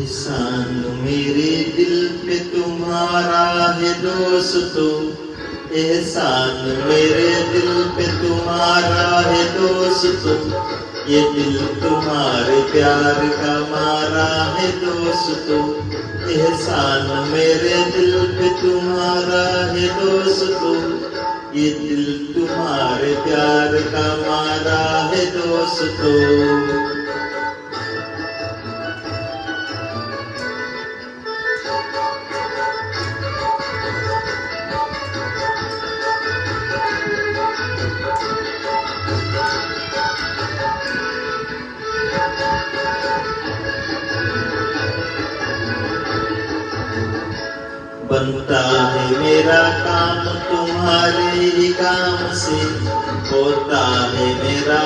एहसान मेरे दिल पे तुम्हारा है दोस्तों, एहसान मेरे दिल पे तुम्हारा है दोस्तों, ये दिल तुम्हारे प्यार का मारा है दोस्तों। एहसान मेरे दिल पे तुम्हारा है दोस्तों, ये दिल तुम्हारे प्यार का मारा है दोस्तों। बनता है मेरा काम तुम्हारे ही काम से, होता है मेरा